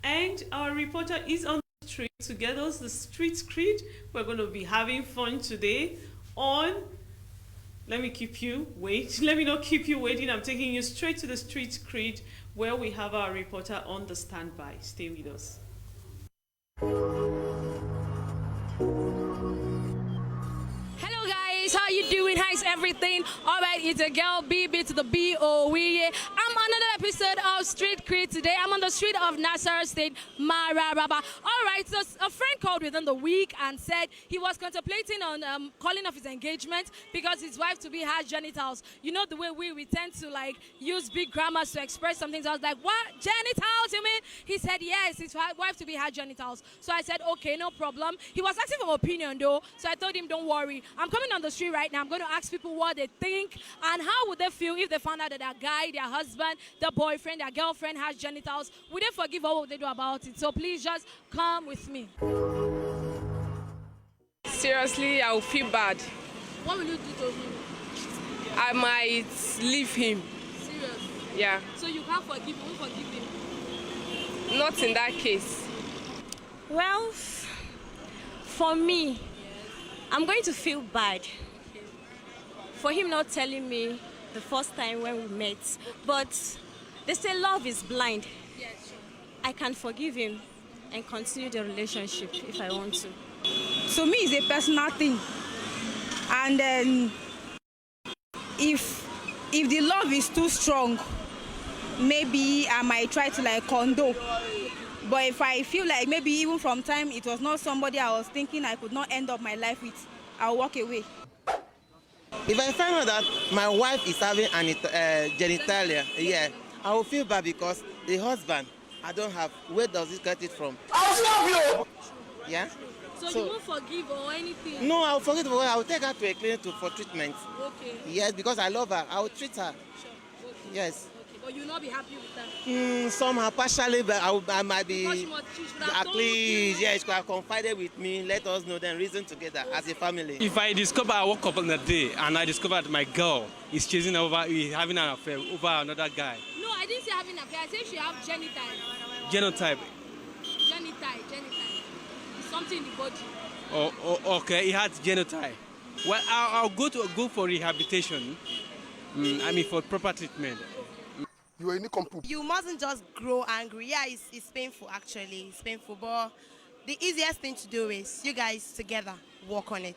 And our reporter is on the street to get us the street cred. We're going to be having fun today on... Let me not keep you waiting. I'm taking you straight to the street cred where we have our reporter on the standby. Stay with us. Hello guys, how you doing? How's everything? Alright, it's a girl BB to the B-O-E. I'm another episode of Street Creed. Today I'm on the street of Nassau State, Mararaba. All right, so a friend called within the week and said he was contemplating on calling off his engagement because his wife-to-be has genitals. You know the way we tend to like use big grammars to express something. So I was like, what? Genitals, you mean? He said, yes, his wife-to-be had genitals. So I said, okay, no problem. He was asking for opinion though, so I told him, don't worry. I'm coming on the street right now. I'm going to ask people what they think and how would they feel if they found out that their guy, their husband, their boyfriend, their girlfriend has genitals. Would they forgive or what would they do about it? So please just come with me. Seriously, I will feel bad. What will you do to him? I might leave him. Serious? Yeah. So you can't forgive him? You won't forgive him? Not in that case. Well, for me, I'm going to feel bad for him not telling me the first time when we met. But they say love is blind. Yes, sure. I can forgive him and continue the relationship if I want to. To me, it's a personal thing. And then if the love is too strong, maybe I might try to like condo. But if I feel like maybe even from time it was not somebody I was thinking I could not end up my life with, I'll walk away. If I find out that my wife is having an genitalia, yeah, I will feel bad because the husband I don't have, where does he get it from? I'll love you! Yeah? So you won't forgive or anything? No, I'll forgive her. I will take her to a clinic for treatment. Okay. Yes, because I love her. I will treat her. Sure. Okay. Yes. Okay. But you'll not be happy with that? Somehow, partially, but I might be. Because she should have told you. Yeah, she could have confided with me, let us know, then reason together as a family. If I discover I woke up on the day and I discover that my girl is chasing over, having an affair over another guy. No, I didn't say having an affair. I said she have genotype. Genotype. Genotype. It's something in the body. Okay, he had genotype. Well, I'll go for rehabilitation. For proper treatment. You are in complete. You mustn't just grow angry. Yeah, it's painful actually. It's painful, but the easiest thing to do is you guys together work on it.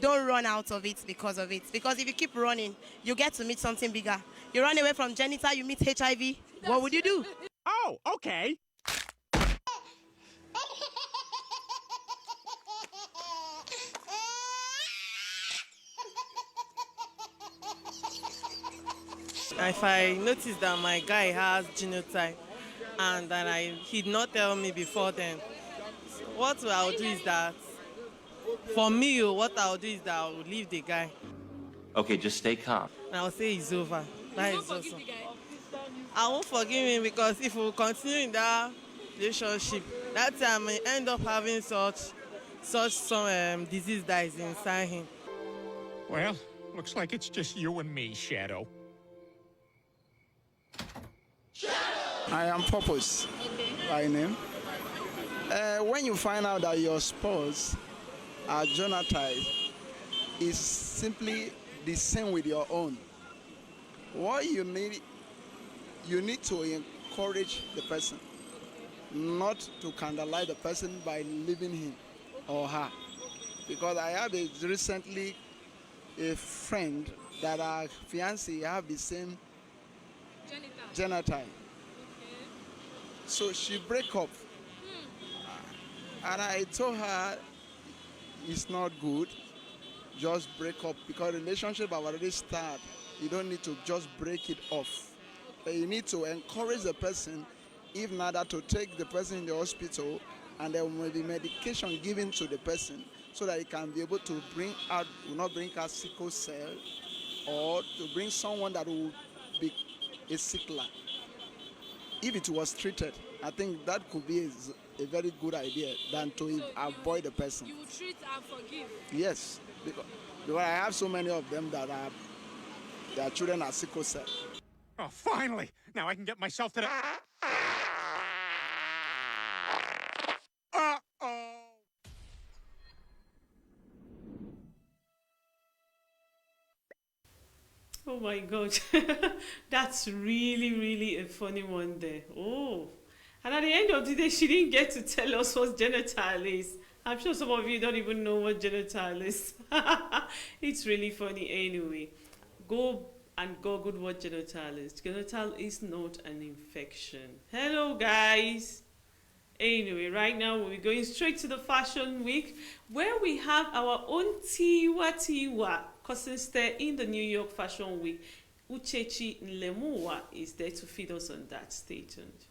Don't run out of it because of it. Because if you keep running, you get to meet something bigger. You run away from genital, you meet HIV. What would you do? Oh, okay. If I notice that my guy has genotype and that he did not tell me before then, so what I'll do is that, for me, what I'll do is that I'll leave the guy. Okay, just stay calm. And I'll say it's over. That is awesome. I won't forgive him because if we continue in that relationship, that time I may end up having some disease that is inside him. Well, looks like it's just you and me, Shadow. I am Purpose by name. When you find out that your spouse are genotype is simply the same with your own, what you need to encourage the person, not to candlelight the person by leaving him or her. Because I have recently a friend that our fiancé have the same genotype. Okay. So she break up. And I told her it's not good. Just break up because relationship have already started. You don't need to just break it off. But you need to encourage the person, if not that, to take the person in the hospital and there will be medication given to the person so that he can be able to will not bring out sickle cell or to bring someone that will be a sickler. If it was treated, I think that could be a very good idea than to avoid the person. You will treat and forgive? Yes, because I have so many of them that their children are sickle cell. Oh, finally! Now I can get myself to the... Uh-oh! Oh my God, that's really a funny one there. Oh, and at the end of the day, she didn't get to tell us what genital is. I'm sure some of you don't even know what genital is. It's really funny anyway. Go and googled what genital is. Genital is not an infection. Hello guys. Anyway, right now we're going straight to the Fashion Week, where we have our own Tiwa cousin stay in the New York Fashion Week. Uchechi Nlemuwa is there to feed us on that. Stay tuned.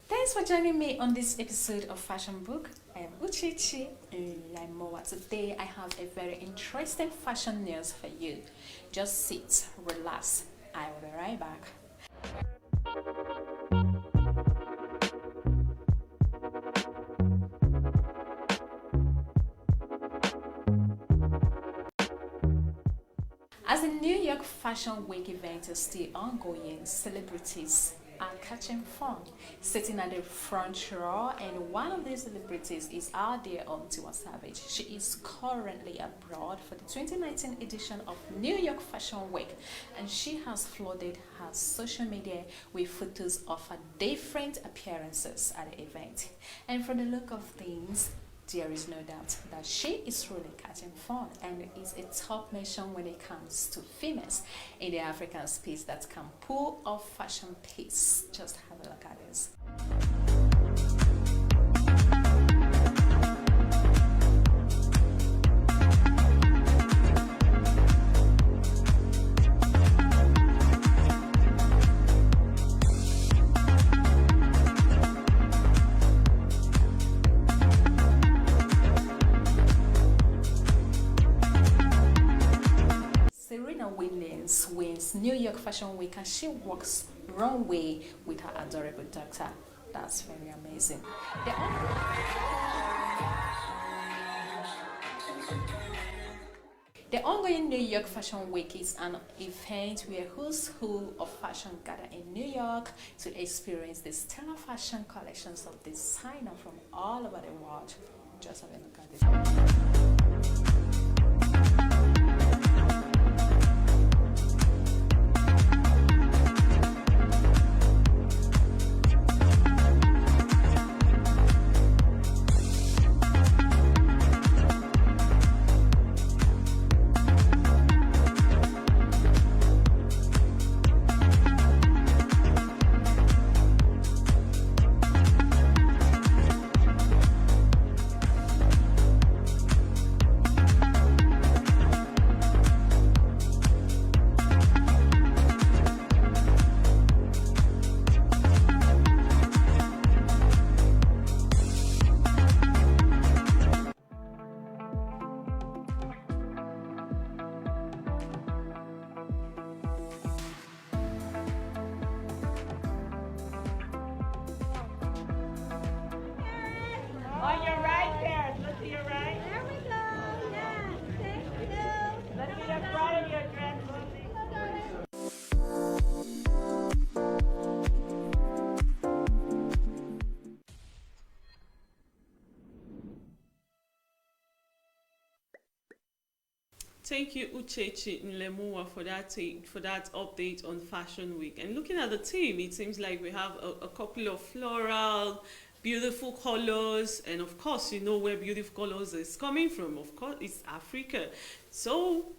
Thanks for joining me on this episode of Fashion Book. I am Uchechi Nlemuwa. Today I have a very interesting fashion news for you. Just sit, relax. I will be right back. As the New York Fashion Week event is still ongoing, celebrities are catching fun, sitting at the front row, and one of these celebrities is our dear own Tiwa Savage. She is currently abroad for the 2019 edition of New York Fashion Week, and she has flooded her social media with photos of her different appearances at the event. And from the look of things, there is no doubt that she is really catching fun and is a top nation when it comes to females in the African space that can pull off fashion piece. Just have a look at this. Wins New York Fashion Week, and she walks runway with her adorable daughter. That's very amazing. The ongoing New York Fashion Week is an event where who's who of fashion gather in New York to experience the stellar fashion collections of designers from all over the world. Just have a look at it. On your right there. Look to your right. There we go. Yeah. Thank you. Let's see the front of your dress, Lucy. Thank you, Uchechi Nlemuwa, for that update on Fashion Week. And looking at the team, it seems like we have a couple of floral, beautiful colors, and of course, you know where beautiful colors is coming from. Of course, it's Africa. So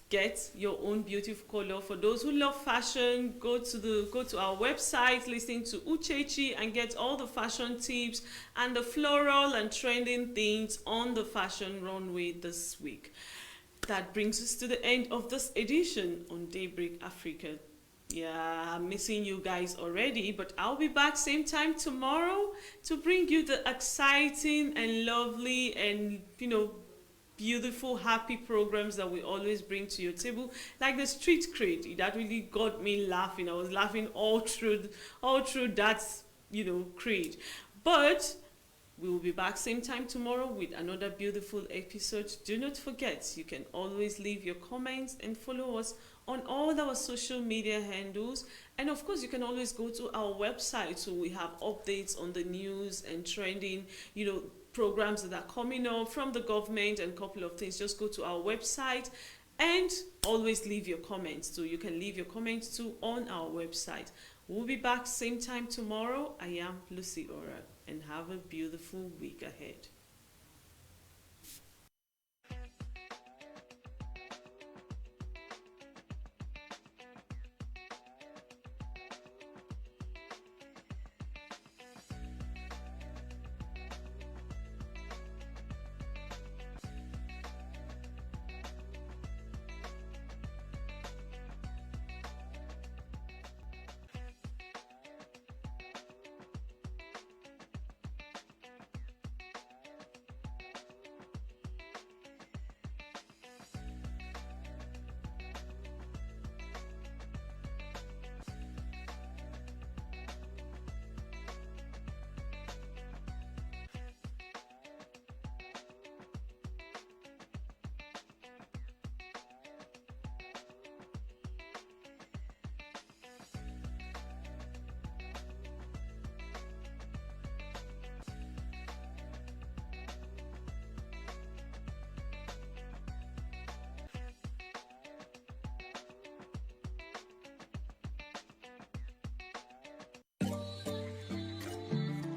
get your own beautiful color. For those who love fashion, go to our website, listen to Uchechi, and get all the fashion tips and the floral and trending things on the fashion runway this week. That brings us to the end of this edition on Daybreak Africa. Yeah, I'm missing you guys already, but I'll be back same time tomorrow to bring you the exciting and lovely and, you know, beautiful, happy programs that we always bring to your table, like the street cred. That really got me laughing. I was laughing all through that, you know, cred. But we will be back same time tomorrow with another beautiful episode. Do not forget, you can always leave your comments and follow us on all our social media handles. And of course, you can always go to our website, so we have updates on the news and trending, you know, programs that are coming up from the government and a couple of things. Just go to our website And always leave your comments too. You can leave your comments too on our website. We'll be back same time tomorrow. I am Lucy Ora, and have a beautiful week ahead.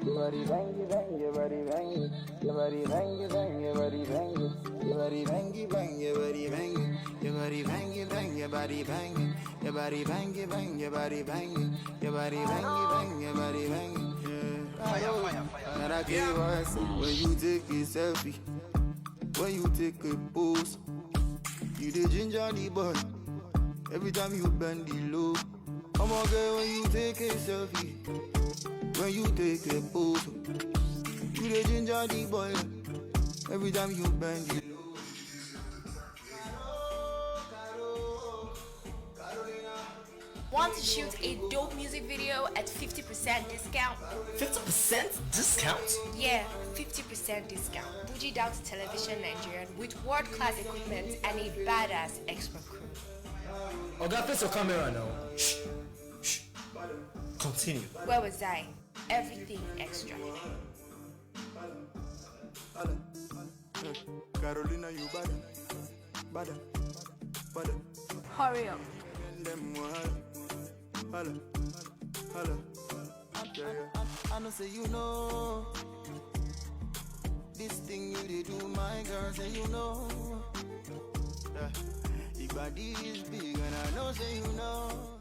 Your body bang, bang, your body bang, your body bang, bang, your body bang, your body bang, bang, your body bang, your body bang, bang, your body bang, your body bang, bang, your body bang, your body bang, bang, your body bang. Fire, fire, fire. And I give us when you take a selfie, when you take a pose, you the ginger the boy. Every time you bend the low, come on girl when you take a selfie. When you take a pose, you the ginger the boy. Every time you bend it low. Want to shoot a dope music video at 50% discount? 50% discount? Yeah, 50% discount. Bougie Down to Television Nigerian with world-class equipment and a badass expert crew. Oga, face your camera now. Shh. Shh. Continue. Where was I? Everything extra. Carolina, you bad. Hurry up. I know say you know this thing you did do, my girl, say you know. Your body is big and I know say you know.